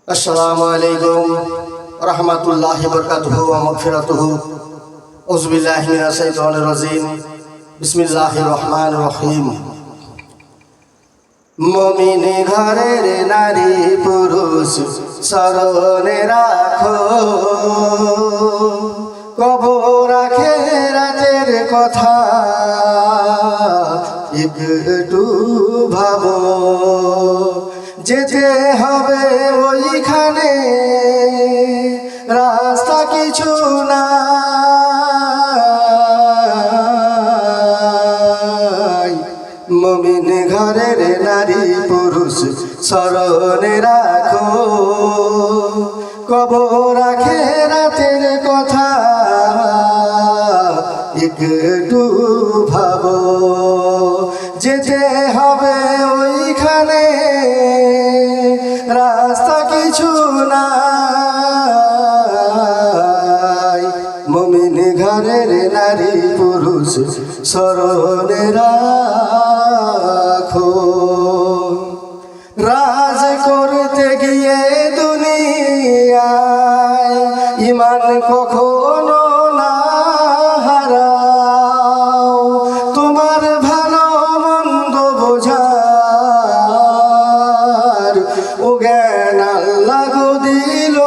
Assalamualaikum warahmatullahi wabarakatuh wa maghfiratuhu. Auzubillahi minasyaitonirrajim. Bismillahirrahmanirrahim. মুমিন ঘরের নারী পুরুষ স্মরণে রাখো, কবর আখিরাতের কথা একটু ভাবো। যেতে হবে ওইখানে, রাস্তা কিছু নাই। মুমিন ঘরের নারী পুরুষ স্মরণে রাখো, কবর আখিরাতের কথা একটু ভাবো। যেতে হবে ওইখানে, রাস্তা কিছু নাই। মুমিন ঘরের নারী পুরুষ স্মরণে রাখো। রাজ করতে গিয়ে দুনিয়ায় ঈমান কখনো না হারাও। তোমার ভালো মন্দ বোঝার ও জ্ঞান আল্লাহ দিল।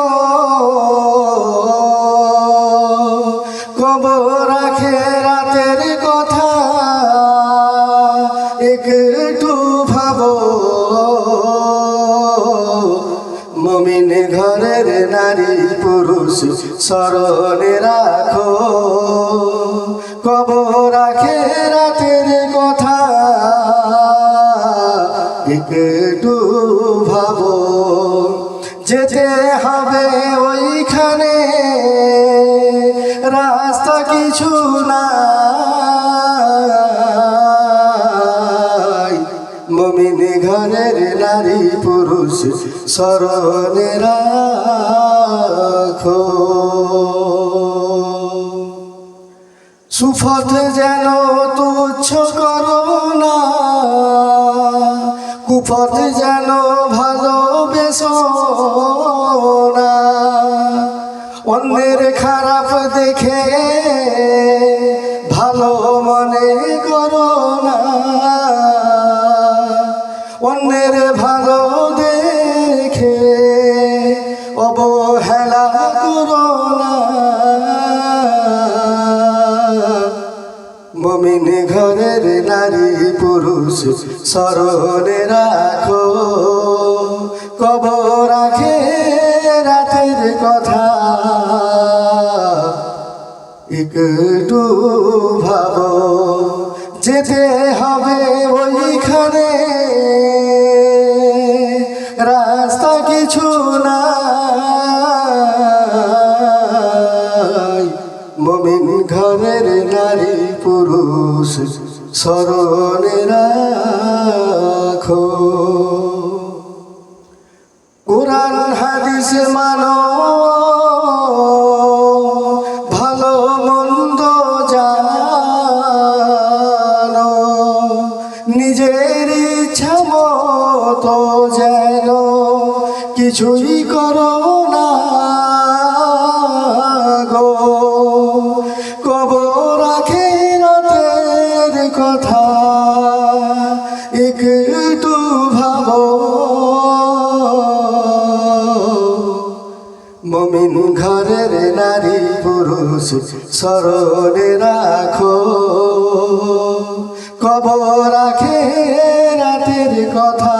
কবর আখিরাতের কথা একটু ভাবো। মুমিন ঘরের নারী পুরুষ স্মরণে রাখো, কবর আখিরাতের কথা একটু ভাবো। যেতে হবে ওইখানে, রাস্তা কিছু নাই। মুমিন ঘরের নারী পুরুষ স্মরণে রাখো। সুফত যেন তুচ্ছ করো না, কুপথ যেন ভালোবেসো না। অন্যের খারাপ দেখে ভালো মনে করো না, অন্যের ভালো দেখে অবহেলা করো না। মুমিন ঘরের নারী পুরুষ স্মরণে রাখো, কবর আখিরাতের কথা একটু ভাবো। যেতে হবে ওইখানে, রাস্তা কিছু নাই। মুমিন ঘরের নারী পুরুষ স্মরণে রাখো। কুরআন হাদিস মানো, ভালো মন্দ জানো। নিজের ইচ্ছা মতো যেন কিছুই করো না গো। কবর আখিরাতের কথা একটু ভাবো। মুমিন ঘরের নারী পুরুষ স্মরণে রাখো, কবর আখিরাতের কথা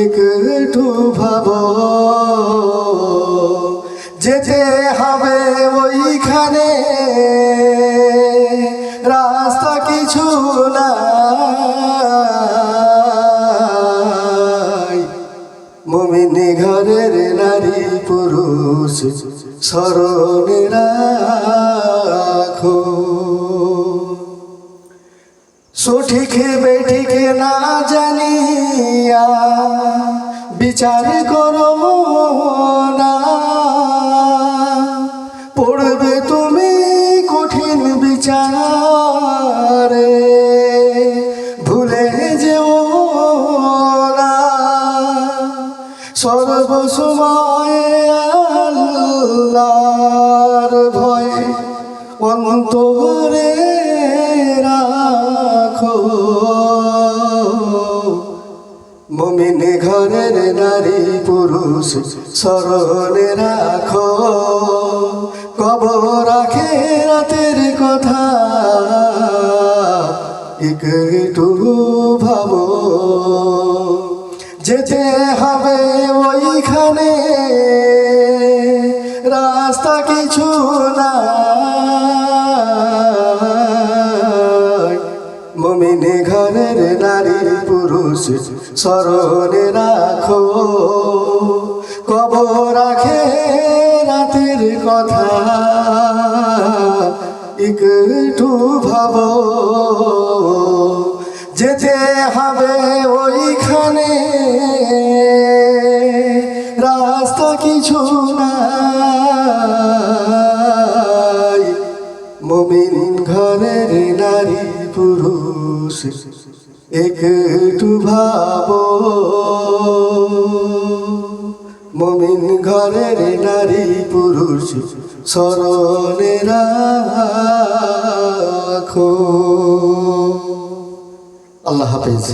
একটু ভাবো। যেতে হবে ওইখানে, রাস্তা কিছু নাই। মুমিন ঘরের নারী পুরুষ স্মরণে রাখো। সঠিক বেঠিক না জানিয়া বিচার করো না। পড়বে তুমি কঠিন বিচারে, ভুলে যেও না। সর্বসময় আল্লাহর ভয় অন্তরে রাখো। মুমিন ঘরের নারী পুরুষ স্মরণে রাখো। কবর আখিরাতের কথা একটু ভাবো। যেতে হবে ওইখানে, রাস্তা কিছু না। মুমিন ঘরের নারী পুরুষ স্মরণে রাখো। কবর আখিরাতের কথা একটু ভাবো। যেতে হবে ওইখানে, রাস্তা কিছু নাই। মুমিন ঘরের নারী পুরুষ একটু ভাবো। মুমিন ঘরের নারী পুরুষ স্মরণে রাখো। আল্লাহ হাফেজ।